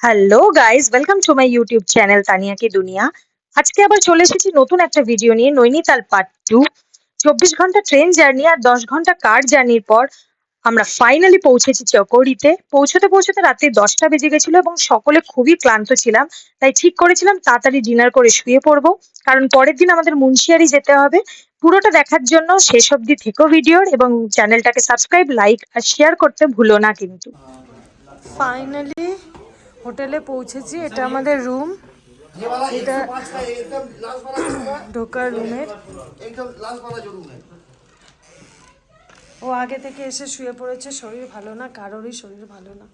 Hello guys, welcome to my YouTube channel Tania কি দুনিয়া। আজকে আবার চলে এসেছি নতুন একটা ভিডিও নিয়ে, নৈনিতাল পার্ট 2। 24 ঘন্টা ট্রেন জার্নি আর 10 ঘন্টা কার জার্নির পর আমরা ফাইনালি পৌঁছেছি চকৌড়িতে। পৌঁছতে পৌঁছতে রাত্রি 10টা বেজে গেছিল এবং সকলে খুবই ক্লান্ত ছিলাম। তাই ঠিক করেছিলাম তাড়াতাড়ি ডিনার করে শুয়ে পড়বো, কারণ পরের দিন আমাদের মুন্সিয়ারি যেতে হবে। পুরোটা দেখার জন্য শেষ অবধি থেকো ভিডিওর, এবং চ্যানেলটাকে সাবস্ক্রাইব, লাইক আর শেয়ার করতে ভুলো না কিন্তু। ফাইনালি হোটেলে পৌঁছেছি। এটা আমাদের রুম, এটা ঢোকার রুমের। ও আগে থেকে এসে শুয়ে পড়েছে, শরীর ভালো না, কারোরই শরীর ভালো না।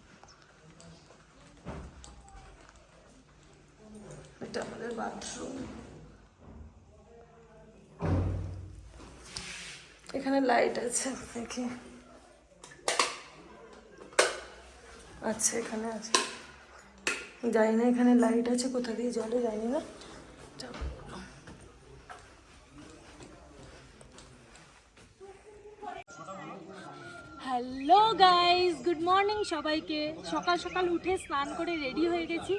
এটা আমাদের বাথরুম, এখানে লাইট আছে দেখি, আচ্ছা এখানে আছে, জানি না এখানে লাইট আছে, কোথা দিয়ে জ্বলে জানি না। হ্যালো গাইস, গুড মর্নিং সবাইকে। সকাল সকাল উঠে স্নান করে রেডি হয়ে গেছি।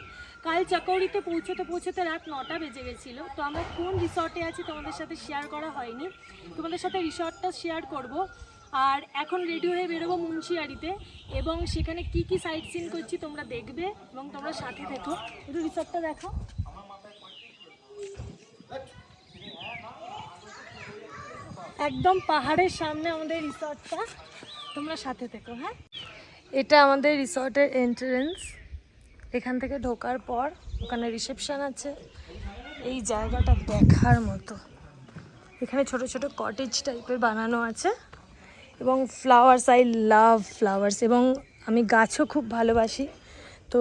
কাল চকৌড়িতে পৌঁছতে পৌঁছতে রাত 9টা বেজে গেছিলো। তো আমরা কোন রিসর্টে আছি তোমাদের সাথে শেয়ার করা হয়নি, তোমাদের সাথে রিসর্টটা শেয়ার করব। আর এখন রেডি হয়ে বেরোবো মুন্সিয়ারিতে, এবং সেখানে কি কি সাইট সিন করছি তোমরা দেখবে এবং তোমরা সাথে দেখো। একটু রিসর্টটা দেখো, একদম পাহাড়ের সামনে আমাদের রিসর্টটা, তোমরা সাথে থেকো। হ্যাঁ, এটা আমাদের রিসর্টের এন্ট্রেন্স। এখান থেকে ঢোকার পর ওখানে রিসেপশন আছে। এই জায়গাটা দেখার মতো, এখানে ছোট ছোট কটেজ টাইপের বানানো আছে, এবং ফ্লাওয়ার্স, আই লাভ ফ্লাওয়ার্স, এবং আমি গাছও খুব ভালোবাসি। তো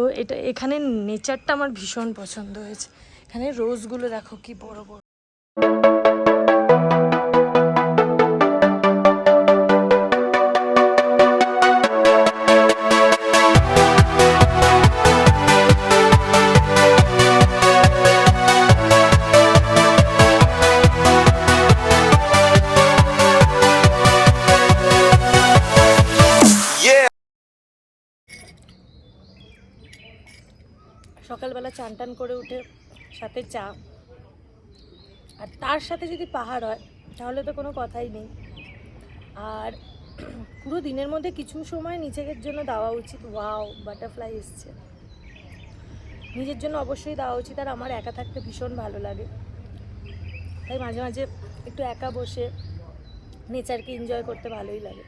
এখানে নেচারটা আমার ভীষণ পছন্দ হয়েছে। এখানে রোজগুলো দেখো কি বড় বড়। সকালবেলা চান টান করে উঠে সাথে চা, আর তার সাথে যদি পাহাড় হয় তাহলে তো কোনো কথাই নেই। আর পুরো দিনের মধ্যে কিছু সময় নিজের জন্য দেওয়া উচিত। ওয়াও, বাটারফ্লাই এসছে, নিজের জন্য অবশ্যই দেওয়া উচিত। আর আমার একা থাকতে ভীষণ ভালো লাগে, তাই মাঝে মাঝে একটু একা বসে নেচারকে এনজয় করতে ভালোই লাগে।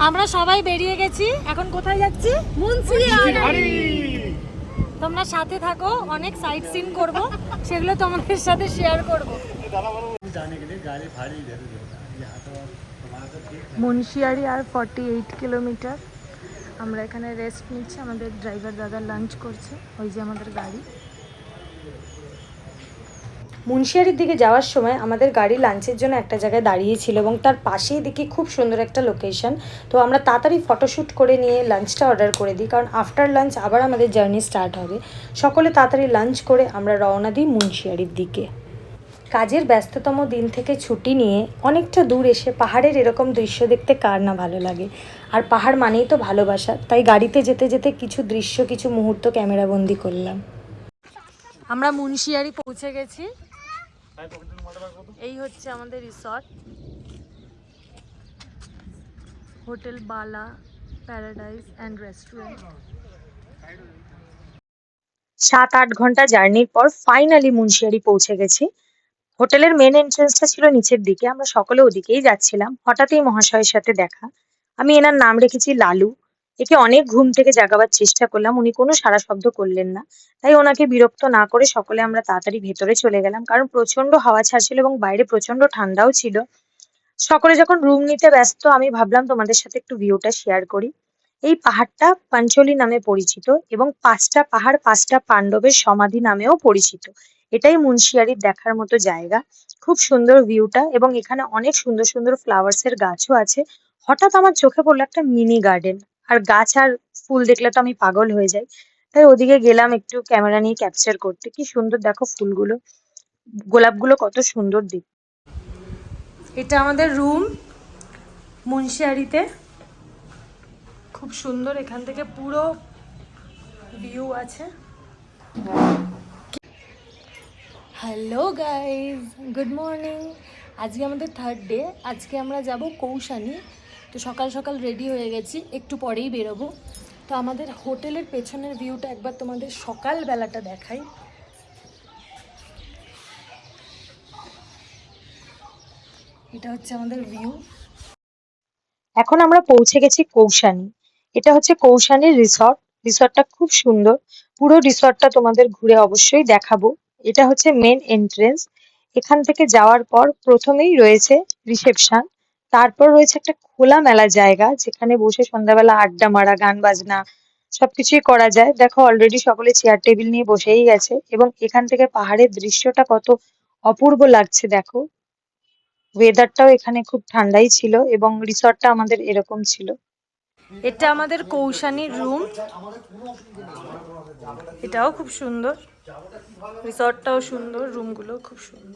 আমরা সবাই বেরিয়ে গেছি, এখন কোথায় যাচ্ছি? মুন্সিয়ারি। তোমরা সাথে থাকো, অনেক সাইট সিন করব, সেগুলো তোমাদের সাথে শেয়ার করব। মুন্সিয়ারি আর 48 কিলোমিটার। আমরা এখানে রেস্ট নিচ্ছি, আমাদের ড্রাইভার দাদা লাঞ্চ করছে, ওই যে আমাদের গাড়ি। মুন্সিয়ারির দিকে যাওয়ার সময় আমাদের গাড়ি লাঞ্চের জন্য একটা জায়গায় দাঁড়িয়েছিল, এবং তার পাশেই দেখি খুব সুন্দর একটা লোকেশন। তো আমরা তাড়াতাড়ি ফটোশ্যুট করে নিয়ে লাঞ্চটা অর্ডার করে দিই, কারণ আফটার লাঞ্চ আবার আমাদের জার্নি স্টার্ট হবে। সকলে তাড়াতাড়ি লাঞ্চ করে আমরা রওনা দিই মুন্সিয়ারির দিকে। কাজের ব্যস্ততম দিন থেকে ছুটি নিয়ে অনেকটা দূর এসে পাহাড়ের এরকম দৃশ্য দেখতে কার না ভালো লাগে। আর পাহাড় মানেই তো ভালোবাসা, তাই গাড়িতে যেতে যেতে কিছু দৃশ্য, কিছু মুহূর্ত ক্যামেরাবন্দি করলাম। আমরা মুন্সিয়ারি পৌঁছে গেছি, এই হচ্ছে আমাদের resort, hotel Bala paradise and restaurant. 7-8 ঘন্টা জার্নির পর ফাইনালি মুন্সিয়ারি পৌঁছে গেছি। হোটেলের মেন এন্ট্রান্সটা ছিল নিচের দিকে, আমরা সকলে ওদিকেই যাচ্ছিলাম। হঠাৎই মহাশয়ের সাথে দেখা। আমি এনার নাম রেখেছি লালু। একে অনেক ঘুম থেকে জাগাবার চেষ্টা করলাম, উনি কোনো সাড়া শব্দ করলেন না। তাই ওনাকে বিরক্ত না করে সকলে আমরা তাড়াতাড়ি ভেতরে চলে গেলাম, কারণ প্রচন্ড হাওয়া ছাড়ছিল এবং বাইরে প্রচন্ড ঠান্ডাও ছিল। সকলে যখন রুম নিতে ব্যস্ত, আমি ভাবলাম তোমাদের সাথে একটু ভিউটা শেয়ার করি। এই পাহাড়টা পাঞ্চলি নামে পরিচিত, এবং 5টা পাহাড় 5টা পাণ্ডবের সমাধি নামেও পরিচিত। এটাই মুন্সিয়ারির দেখার মতো জায়গা। খুব সুন্দর ভিউটা, এবং এখানে অনেক সুন্দর সুন্দর ফ্লাওয়ার্স এর গাছও আছে। হঠাৎ আমার চোখে পড়লো একটা মিনি গার্ডেন, আর গাছ আর ফুল দেখলে তো আমি পাগল হয়ে যাই। তাই ওদিকে গেলাম একটু ক্যামেরা নিয়ে ক্যাপচার করতে। কি সুন্দর দেখো ফুলগুলো, গোলাপগুলো কত সুন্দর দেখতে। এটা আমাদের রুম, মুন্সিয়ারিতে। খুব সুন্দর, এখান থেকে পুরো ভিউ আছে। Hello guys, good morning. আজকে আমাদের থার্ড ডে। আজকে আমরা যাব কৌশানি। তো সকাল সকাল রেডি হয়ে গেছি, একটু পরেই বেরোবো। তো আমাদের হোটেলের পেছনের ভিউটা একবার তোমাদের সকালবেলাটা দেখাই। এটা হচ্ছে আমাদের ভিউ। এখন আমরা পৌঁছে গেছি কৌশানি। এটা হচ্ছে কৌশানির রিসর্ট। রিসর্টটা খুব সুন্দর। পুরো রিসর্টটা তোমাদের ঘুরে অবশ্যই দেখাবো। এটা হচ্ছে মেন এন্ট্রেন্স। এখান থেকে যাওয়ার পর প্রথমেই রয়েছে রিসেপশন। তারপর রয়েছে একটা খোলামেলা জায়গা, যেখানে বসে সন্ধ্যাবেলা আড্ডা মারা, গান বাজনা সবকিছুই করা যায়। দেখো অলরেডি সকলে চেয়ার টেবিল নিয়ে বসেই গেছে, এবং এখান থেকে পাহাড়ের দৃশ্যটা কত অপূর্ব লাগছে দেখো। ওয়েদারটাও এখানে খুব ঠান্ডাই ছিল, এবং রিসর্টটা আমাদের এরকম ছিল। এটা আমাদের কৌশানির রুম। এটাও খুব সুন্দর, রিসর্টটাও সুন্দর, রুমগুলো খুব সুন্দর।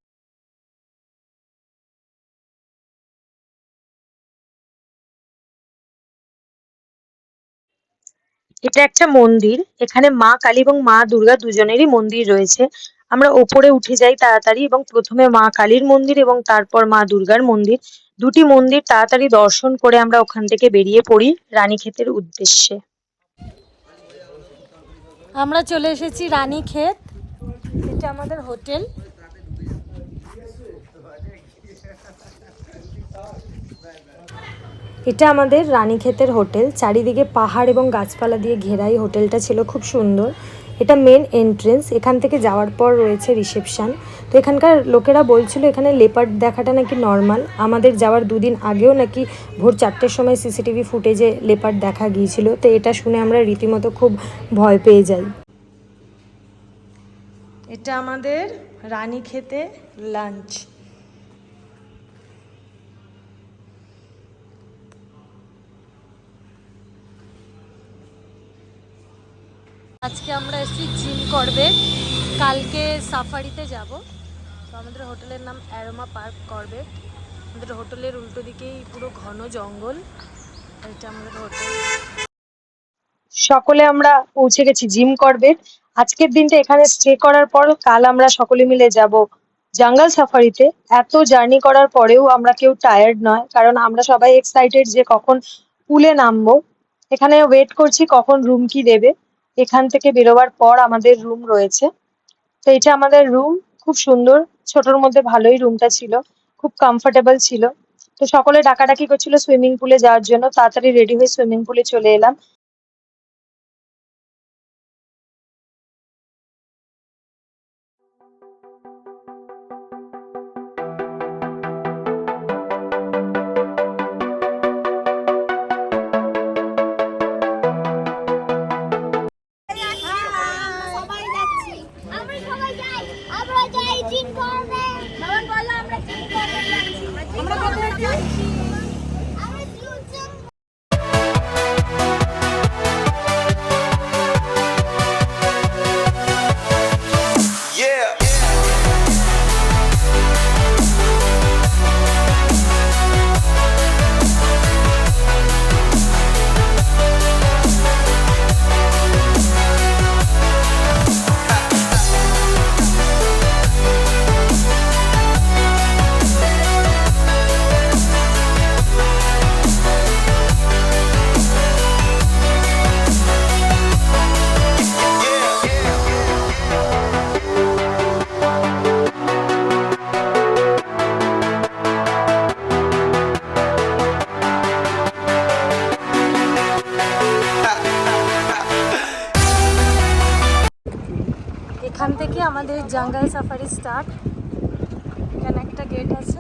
এটা একটা মন্দির। এখানে মা কালী এবং মা দুর্গা দুজনেরই মন্দির রয়েছে। আমরা ওপরে উঠে যাই তাড়াতাড়ি, এবং প্রথমে মা কালীর মন্দির এবং তারপর মা দুর্গার মন্দির, দুটি মন্দির তাড়াতাড়ি দর্শন করে আমরা ওখান থেকে বেরিয়ে পড়ি রানীক্ষেতের উদ্দেশ্যে। আমরা চলে এসেছি রানীক্ষেত। এটা আমাদের হোটেল। এটা আমাদের রানীক্ষেতের হোটেল। চারিদিকে পাহাড় এবং গাছপালা দিয়ে ঘেরাই হোটেলটা ছিল, খুব সুন্দর। এটা মেন এন্ট্রেন্স। এখান থেকে যাওয়ার পর রয়েছে রিসেপশন। তো এখানকার লোকেরা বলছিল এখানে লেপার্ড দেখাটা নাকি নর্মাল। আমাদের যাওয়ার দুদিন আগেও নাকি ভোর 4টের সময় সিসিটিভি ফুটেজে লেপার্ড দেখা গিয়েছিল। তো এটা শুনে আমরা রীতিমতো খুব ভয় পেয়ে যাই। এটা আমাদের রানীক্ষেতে লাঞ্চ। আজকে আমরা এসেছি জিম করবেট। কালকে সাফারিতে যাব। তো আমাদের হোটেলের নাম অ্যারোমা পার্ক করবেট। আমাদের হোটেলের উল্টো দিকেই পুরো ঘন জঙ্গল। এটা আমাদের হোটেল। সকলে আমরা পৌঁছে গেছি জিম করবেট। আজকের দিনটা এখানে স্টে করার পর কাল আমরা সকলে মিলে যাব জঙ্গল সাফারিতে। এত জার্নি করার পরেও আমরা কেউ টায়ার্ড নয়, কারণ আমরা সবাই এক্সাইটেড যে কখন পুলে নামবো। এখানে ওয়েট করছি কখন রুম কি দেবে। এখান থেকে বেরোবার পর আমাদের রুম রয়েছে। তো এটা আমাদের রুম, খুব সুন্দর, ছোটর মধ্যে ভালোই রুমটা ছিল, খুব কমফোর্টেবল ছিল। তো সকলে ডাকাডাকি করছিল সুইমিং পুলে যাওয়ার জন্য, তাড়াতাড়ি রেডি হয়ে সুইমিং পুলে চলে এলাম। সবাই যাচ্ছি, আমরা সবাই যাই, আমরা যাই জিম করবে। বাবা বললো আমরা জিম করবে যাচ্ছি। আমরা কোথায় যাচ্ছি? আমরা জিম Yeah. এখান থেকে আমাদের জঙ্গল সাফারি স্টার্ট। এখানে একটা গেট আছে,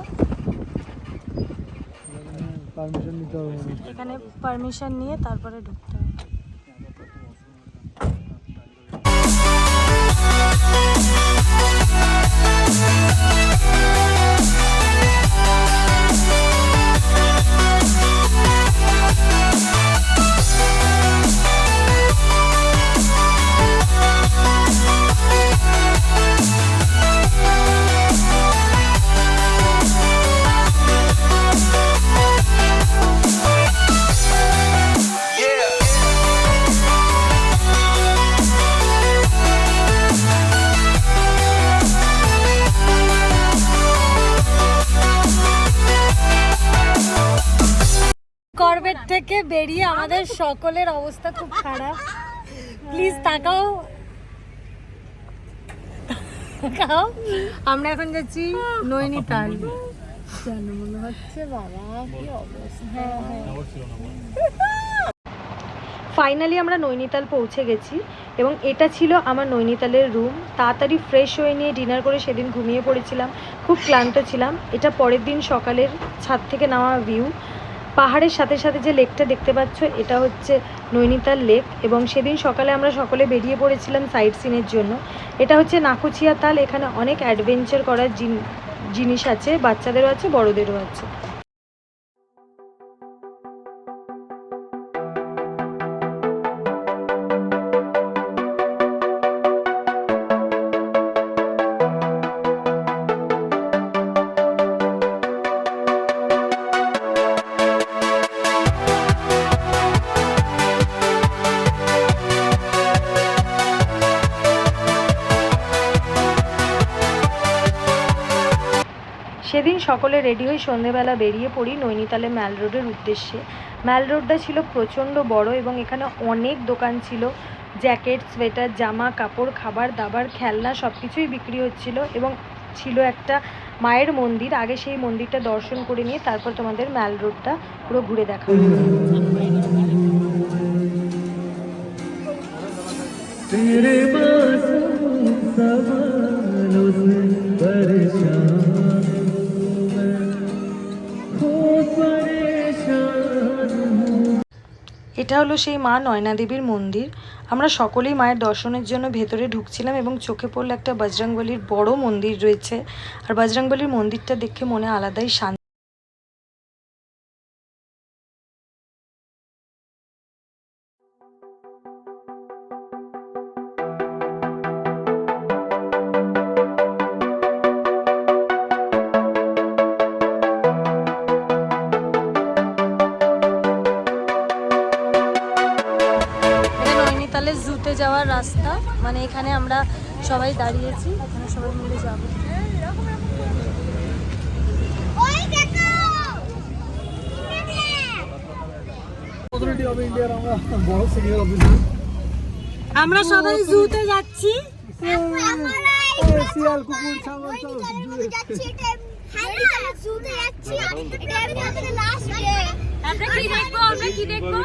এখানে পারমিশন নিয়ে তারপরে ঢুকতে হবে। থেকে বেরিয়ে আমাদের সকলের অবস্থা খুব খারাপ। প্লিজ তাকাও। আমরা এখন যাচ্ছি নৈনিতাল। জানো মনে হচ্ছে বাবা কি অবস্থা। ফাইনালি আমরা নৈনিতাল পৌঁছে গেছি এবং এটা ছিল আমার নৈনিতালের রুম। তাড়াতাড়ি ফ্রেশ হয়ে নিয়ে ডিনার করে সেদিন ঘুমিয়ে পড়েছিলাম, খুব ক্লান্ত ছিলাম। এটা পরের দিন সকালের ছাদ থেকে নেওয়া ভিউ। পাহাড়ের সাথে সাথে যে লেকটা দেখতে পাচ্ছ এটা হচ্ছে নৈনিতাল লেক এবং সেদিন সকালে আমরা সকলে বেরিয়ে পড়েছিলাম সাইট সিনের জন্য। এটা হচ্ছে নাকুচিয়া তাল। এখানে অনেক অ্যাডভেঞ্চার করার জিনিস আছে, বাচ্চাদেরও আছে বড়দেরও আছে। সেদিন সকলে রেডি হয়ে সন্ধেবেলা বেরিয়ে পড়ি নৈনিতালে ম্যাল রোডের উদ্দেশ্যে। ম্যাল রোডটা ছিল প্রচণ্ড বড় এবং এখানে অনেক দোকান ছিল। জ্যাকেট, সোয়েটার, জামা কাপড়, খাবার দাবার, খেলনা সব কিছুই বিক্রি হচ্ছিল এবং ছিল একটা মায়ের মন্দির। আগে সেই মন্দিরটা দর্শন করে নিয়ে তারপর তোমাদের ম্যাল রোডটা পুরো ঘুরে দেখাবো। এটা হলো সেই মা নয়না দেবীর মন্দির। আমরা সকলেই মায়ের দর্শনের জন্য ভেতরে ঢুকছিলাম এবং চোখে পড়লো একটা বজরংবলীর বড় মন্দির রয়েছে। আর বজরংবলীর মন্দিরটা দেখে মনে আলাদাই শান্তি। জুতে যাওয়ার রাস্তা, মানে এখানে আমরা সবাই দাঁড়িয়েছি, এখানে সবাই মিলে যাবো। আমরা সবাই জুতে যাচ্ছি। শিয়াল কুকুর ছাগল আমরা কি দেখবো?